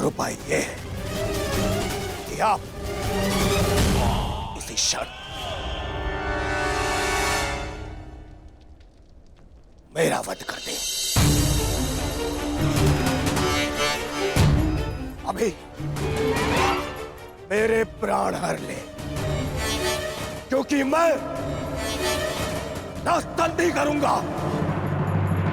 उपाय यह है कि आप इसी क्षण मेरा वध कर दें। अभी मेरे प्राण हर ले, क्योंकि मैं ना संधि करूंगा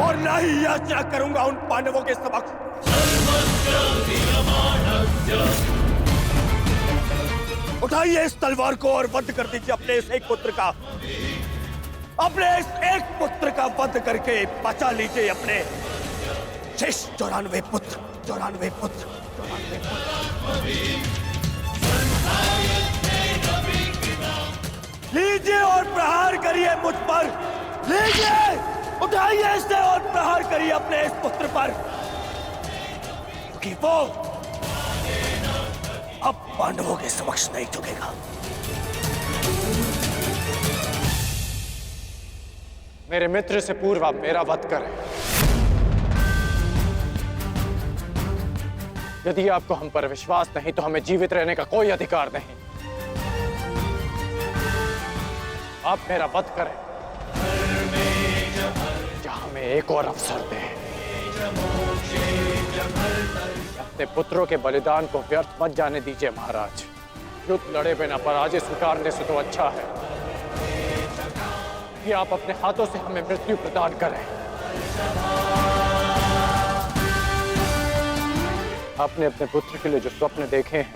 और ना ही याचना करूंगा उन पांडवों के समक्ष। उठाइए इस तलवार को और वध कर दीजिए अपने इस एक पुत्र का। अपने इस एक पुत्र का वध करके बचा लीजिए अपने शेष 94 पुत्र। 94 पुत्र। लीजिए और प्रहार करिए मुझ पर। लीजिए, उठाइए इसे और प्रहार करिए अपने इस पुत्र पर, क्योंकि वो अब पांडवों के समक्ष नहीं झुकेगा। मेरे मित्र से पूर्व आप मेरा वध करें। यदि आपको हम पर विश्वास नहीं तो हमें जीवित रहने का कोई अधिकार नहीं। आप मेरा वध करें या हमें एक और अवसर दें। अपने पुत्रों के बलिदान को व्यर्थ मत जाने दीजिए महाराज। युद्ध लड़े बिना पराजय स्वीकारने से तो अच्छा है कि आप अपने हाथों से हमें मृत्यु प्रदान करें। आपने अपने पुत्र के लिए जो स्वप्न देखे हैं,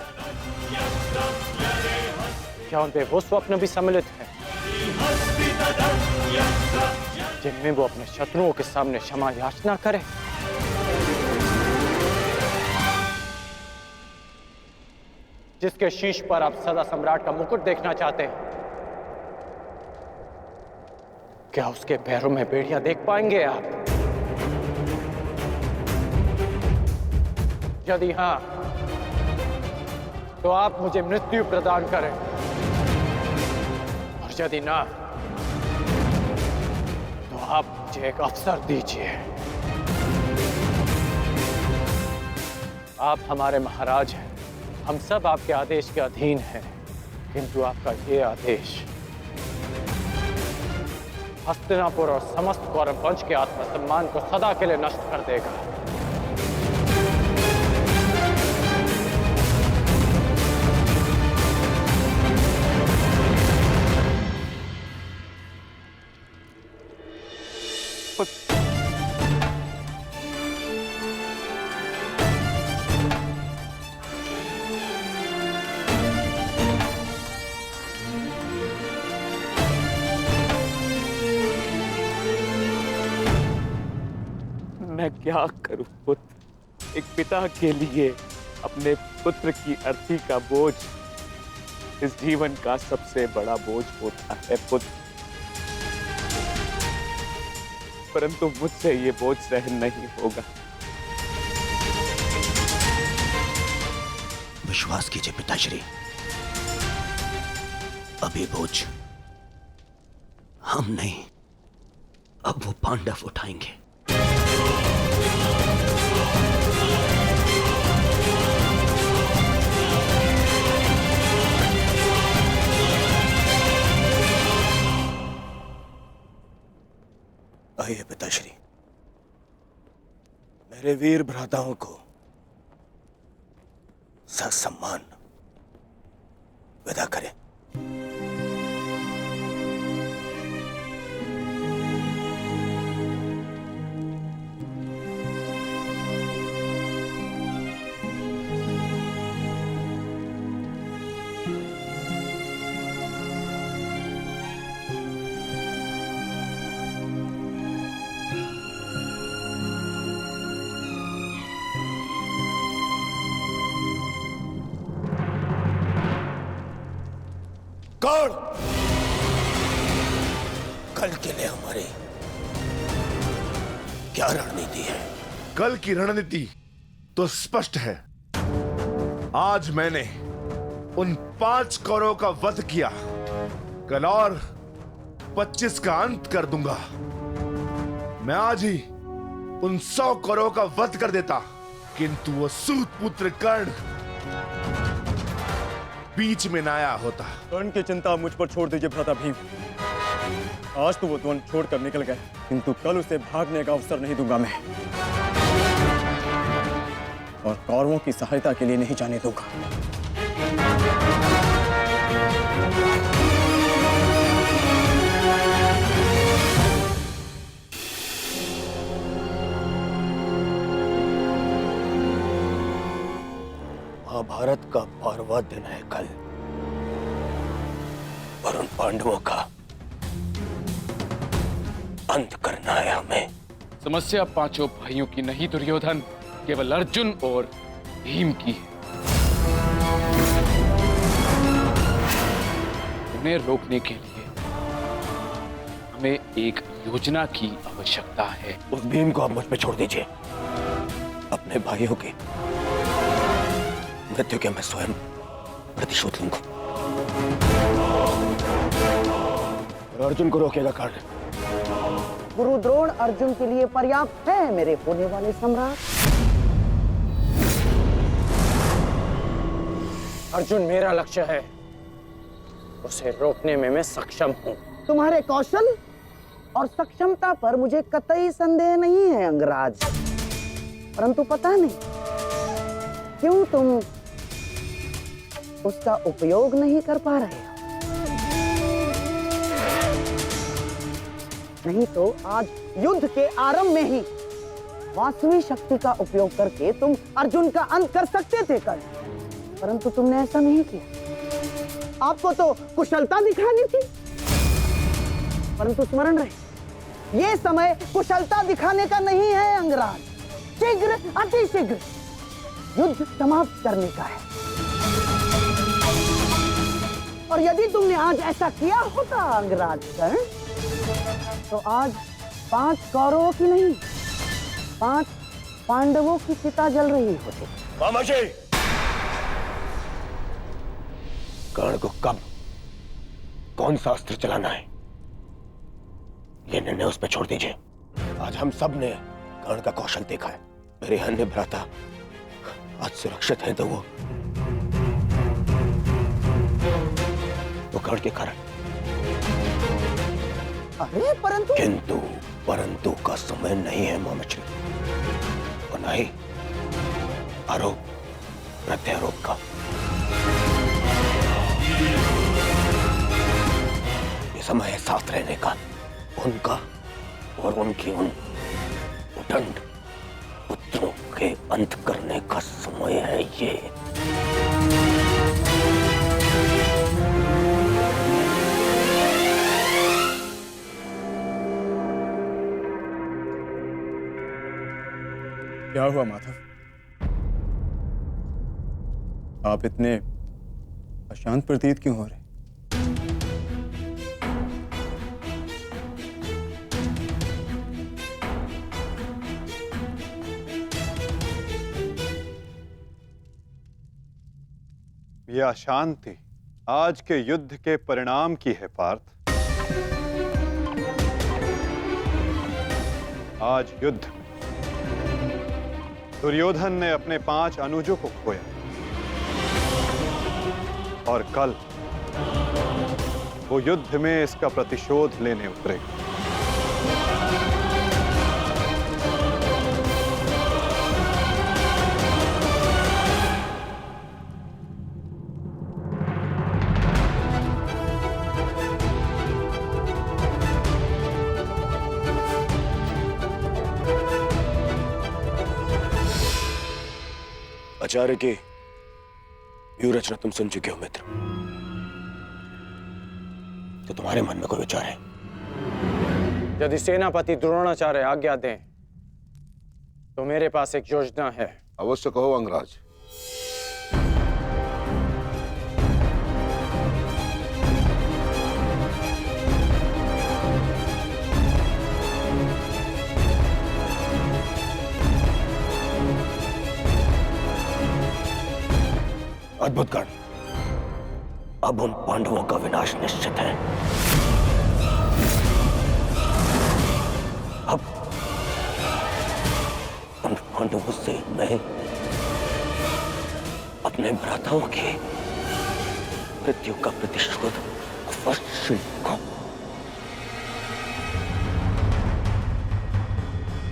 क्या उनमें वो स्वप्न भी सम्मिलित हैं जिनमें वो अपने शत्रुओं के सामने क्षमा याचना करे? जिसके शीश पर आप सदा सम्राट का मुकुट देखना चाहते हैं, क्या उसके पैरों में बेड़ियां देख पाएंगे आप? यदि हां, तो आप मुझे मृत्यु प्रदान करें, और यदि ना, तो आप मुझे एक अवसर दीजिए। आप हमारे महाराज हैं, हम सब आपके आदेश के अधीन हैं, किंतु आपका ये आदेश हस्तिनापुर और समस्त कौरव वंश के आत्मसम्मान को सदा के लिए नष्ट कर देगा। मैं क्या करूं पुत्र? एक पिता के लिए अपने पुत्र की अर्थी का बोझ इस जीवन का सबसे बड़ा बोझ होता है पुत्र, परंतु मुझसे ये बोझ सहन नहीं होगा। विश्वास कीजिए पिताश्री, अब ये बोझ हम नहीं, अब वो पांडव उठाएंगे। आइए पिताश्री, मेरे वीर भ्राताओं को ससम्मान विदा करें। कौन? कल के लिए हमारी क्या रणनीति है? कल की रणनीति तो स्पष्ट है। आज मैंने उन 5 कौरवों का वध किया, कल और 25 का अंत कर दूंगा। मैं आज ही उन 100 कौरवों का वध कर देता, किंतु वो सूत पुत्र कर्ण बीच में ना आया होता। कर्ण की चिंता मुझ पर छोड़ दीजिए भ्राता भीम। आज तो वो वन छोड़कर निकल गए, किंतु कल उसे भागने का अवसर नहीं दूंगा मैं, और कौरवों की सहायता के लिए नहीं जाने दूंगा। महाभारत का 12वां दिन है कल, और उन पांडवों का अंत करना है हमें। समस्या पांचों भाइयों की नहीं दुर्योधन, केवल अर्जुन और भीम की है। उन्हें रोकने के लिए हमें एक योजना की आवश्यकता है। उस भीम को आप मुझ पे छोड़ दीजिए। अपने भाइयों की मृत्यु के मैं स्वयं प्रतिशोध लूंगा। और अर्जुन को रोकेगा कर्ण। गुरु द्रोण अर्जुन के लिए पर्याप्त है मेरे होने वाले सम्राट। अर्जुन मेरा लक्ष्य है, उसे रोकने में मैं सक्षम हूं। तुम्हारे कौशल और सक्षमता पर मुझे कतई संदेह नहीं है अंगराज, परंतु पता नहीं क्यों तुम उसका उपयोग नहीं कर पा रहे हो। नहीं तो आज युद्ध के आरंभ में ही वास्तविक शक्ति का उपयोग करके तुम अर्जुन का अंत कर सकते थे कल, परंतु तुमने ऐसा नहीं किया। आपको तो कुशलता दिखानी थी, परंतु स्मरण रहे ये समय कुशलता दिखाने का नहीं है अंगराज। शीघ्र अतिशीघ्र युद्ध समाप्त करने का है। और यदि तुमने आज ऐसा किया होता अंगराज कर्ण, तो आज 5 कौरवों की नहीं 5 पांडवों की चिता जल रही होती। मामाजी, कर्ण को कब कौन सा अस्त्र चलाना है ये निर्णय उस पर छोड़ दीजिए। आज हम सब ने कर्ण का कौशल देखा है। मेरे अन्य भ्राता आज सुरक्षित है तो वो कर्ण के कारण। अरे परंतु का समय नहीं है मामाजी, और न ही आरोप प्रत्यारोप का। ये समय है साथ रहने का, उनका और उनकी उन उदंड पुत्रों के अंत करने का समय है ये। क्या हुआ माधव, आप इतने अशांत प्रतीत क्यों हो रहे? यह अशांति आज के युद्ध के परिणाम की है पार्थ। आज युद्ध में दुर्योधन ने अपने 5 अनुजों को खोया, और कल वो युद्ध में इसका प्रतिशोध लेने उतरेगा। आचार्य की व्यूह रचना तुम सुन चुके हो मित्र, तो तुम्हारे मन में कोई विचार है? यदि सेनापति द्रोणाचार्य आज्ञा दें तो मेरे पास एक योजना है। अवश्य कहो अंगराज। अद्भुत कर्ण, अब उन पांडवों का विनाश निश्चित है। अब उन पांडवों से मैं अपने भ्राताओं की मृत्यु का प्रतिशोध अवश्य लूंगा।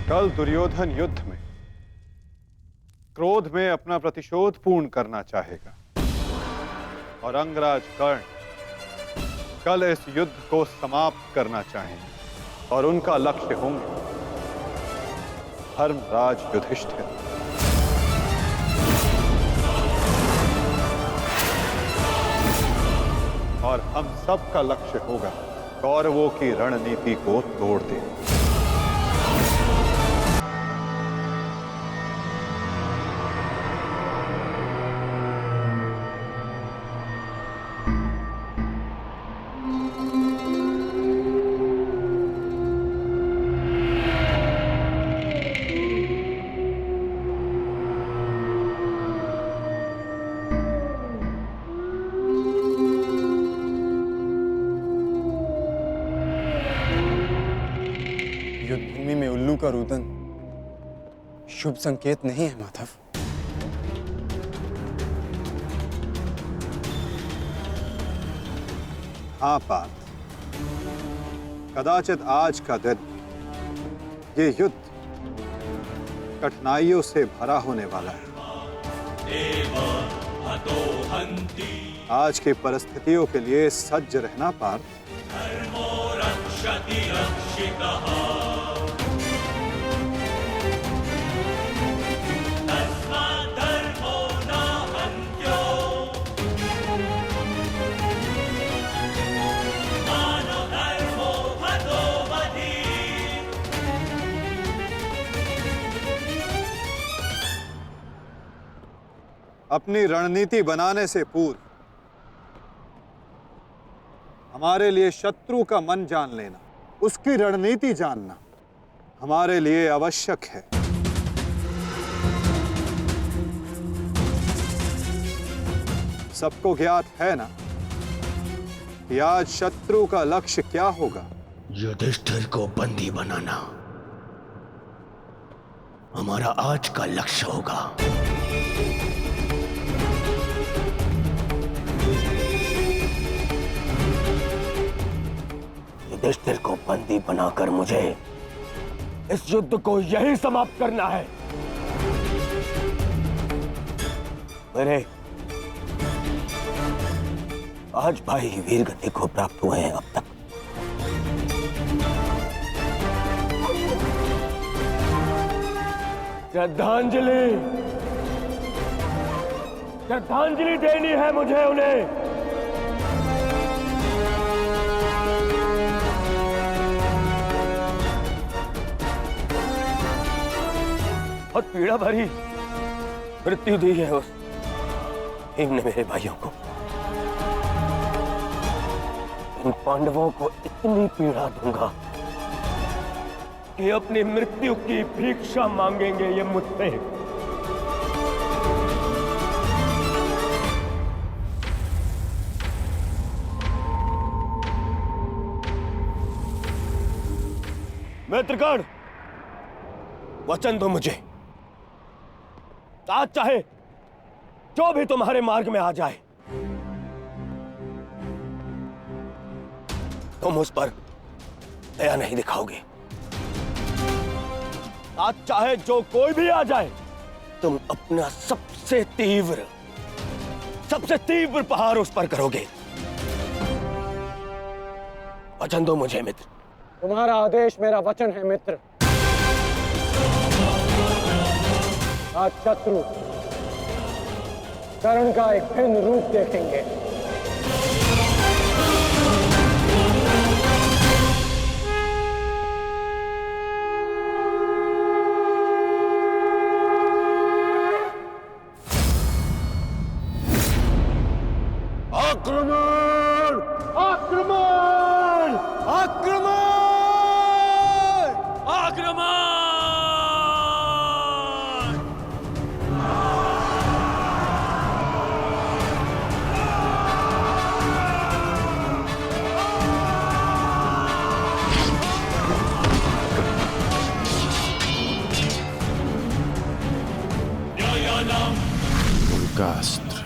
कल दुर्योधन युद्ध में क्रोध में अपना प्रतिशोध पूर्ण करना चाहेगा और अंगराज कर्ण कल इस युद्ध को समाप्त करना चाहेंगे और उनका लक्ष्य होंगे धर्मराज युधिष्ठिर। और हम सब का लक्ष्य होगा कौरवों की रणनीति को तोड़ देना। युद्धभूमि में उल्लू का रुदन शुभ संकेत नहीं है माधव। हाँ पार्थ, कदाचित आज का दिन ये युद्ध कठिनाइयों से भरा होने वाला है। आज की परिस्थितियों के लिए सज्ज रहना पार्थ। अपनी रणनीति बनाने से पूर्व हमारे लिए शत्रु का मन जान लेना, उसकी रणनीति जानना हमारे लिए आवश्यक है। सबको ज्ञात है ना कि आज शत्रु का लक्ष्य क्या होगा? युधिष्ठिर को बंदी बनाना हमारा आज का लक्ष्य होगा। युधिष्ठिर को बंदी बनाकर मुझे इस युद्ध को यही समाप्त करना है। मेरे आज भाई वीर गति को प्राप्त हुए हैं अब तक। श्रद्धांजलि श्रद्धांजलि देनी है मुझे उन्हें। बहुत पीड़ा भरी मृत्यु दी है उस भीम ने मेरे भाइयों को। इन पांडवों को इतनी पीड़ा दूंगा कि अपनी मृत्यु की भिक्षा मांगेंगे ये मुझसे। मित्रगण, वचन दो मुझे, आज चाहे जो भी तुम्हारे मार्ग में आ जाए तुम उस पर दया नहीं दिखाओगे। आज चाहे जो कोई भी आ जाए तुम अपना सबसे तीव्र प्रहार उस पर करोगे। वचन दो मुझे मित्र। तुम्हारा आदेश मेरा वचन है मित्र। आज शत्रु कर्ण का एक भिन्न रूप देखेंगे। आक्रमण! आक्रमण! आक्रमण! आक्रमण! उनका अस्त्र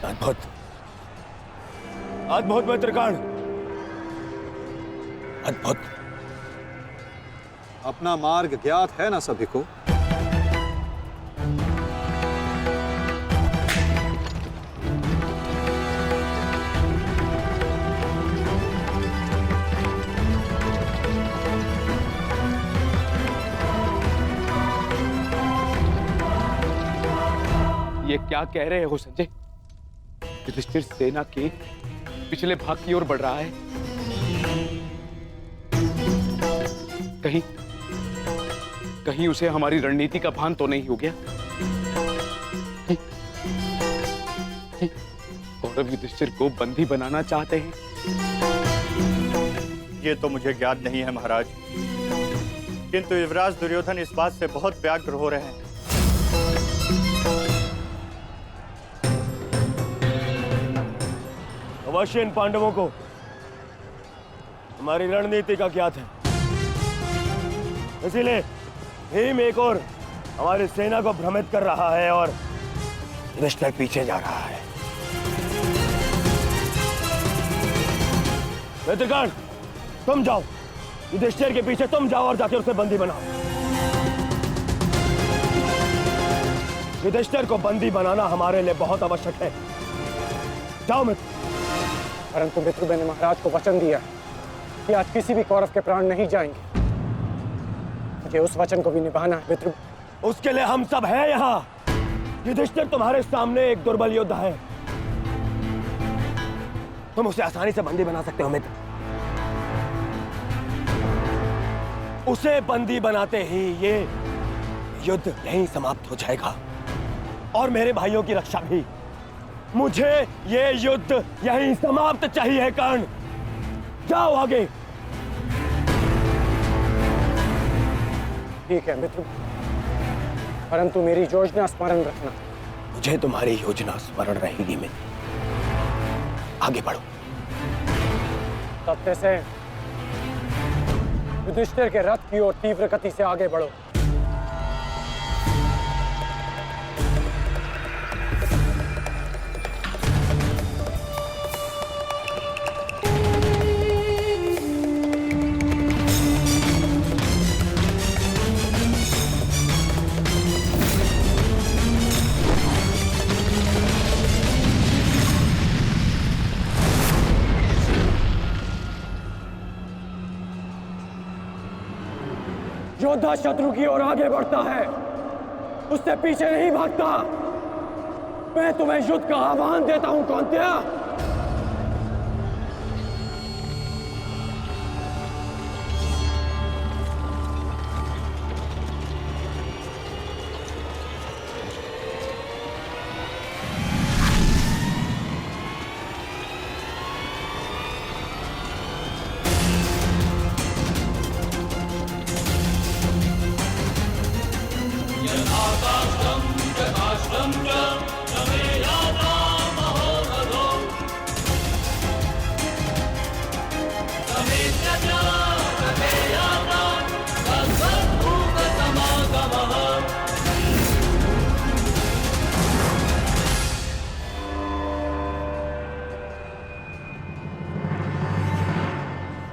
अद्भुत, अद्भुत मित्रगण, अद्भुत। अपना मार्ग ज्ञात है ना सभी को? ये क्या कह रहे हो संजय? युधिष्ठिर सेना के पिछले भाग की ओर बढ़ रहा है। कहीं उसे हमारी रणनीति का भान तो नहीं हो गया? कौरव युधिष्ठिर को बंदी बनाना चाहते हैं? ये तो मुझे ज्ञात नहीं है महाराज, किंतु युवराज दुर्योधन इस बात से बहुत व्याग्र हो रहे हैं। अवश्य इन पांडवों को हमारी रणनीति का ज्ञात है, इसीलिए भीम एक और हमारी सेना को भ्रमित कर रहा है और युधिष्ठिर पीछे जा रहा है। मित्रगण, तुम जाओ, युधिष्ठिर के पीछे तुम जाओ और जाके उसे बंदी बनाओ। युधिष्ठिर को बंदी बनाना हमारे लिए बहुत आवश्यक है। जाओ मित्र। परंतु मित्र, मैंने महाराज को वचन दिया कि आज किसी भी कौरव के प्राण नहीं जाएंगे। मुझे उस वचन को भी निभाना है मित्र। उसके लिए हम सब हैं यहाँ। युधिष्ठिर तुम्हारे सामने एक दुर्बल योद्धा है, तुम उसे आसानी से बंदी बना सकते हो मित्र। उसे बंदी बनाते ही ये युद्ध यहीं समाप्त हो जाएगा और मेरे भाइयों की रक्षा भी। मुझे ये युद्ध यहीं समाप्त चाहिए कर्ण। जाओ आगे। ठीक है मित्र, परंतु मेरी योजना स्मरण रखना। मुझे तुम्हारी योजना स्मरण रहेगी मित्र। आगे बढ़ो। तब से युधिष्ठिर के रथ की ओर तीव्र गति से आगे बढ़ो। योद्धा शत्रु की ओर आगे बढ़ता है, उससे पीछे नहीं भागता। मैं तुम्हें युद्ध का आह्वान देता हूं कौंतेय।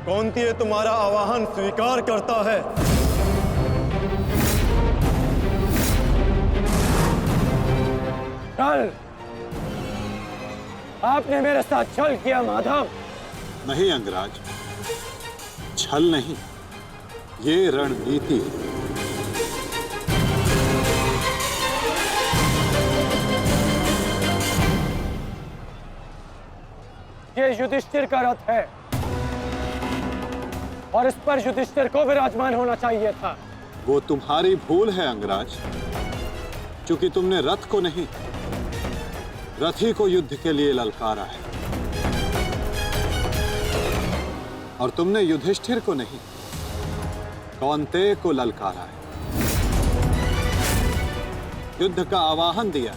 कौंतेय तुम्हारा आवाहन स्वीकार करता है। कल आपने मेरे साथ छल किया माधव। नहीं अंगराज, छल नहीं, ये रणनीति है। युधिष्ठिर का रथ है और इस पर युधिष्ठिर को विराजमान होना चाहिए था। वो तुम्हारी भूल है अंगराज, क्योंकि तुमने रथ को नहीं, रथी को युद्ध के लिए ललकारा है। और तुमने युधिष्ठिर को नहीं, कौन्तेय को ललकारा है, युद्ध का आवाहन दिया।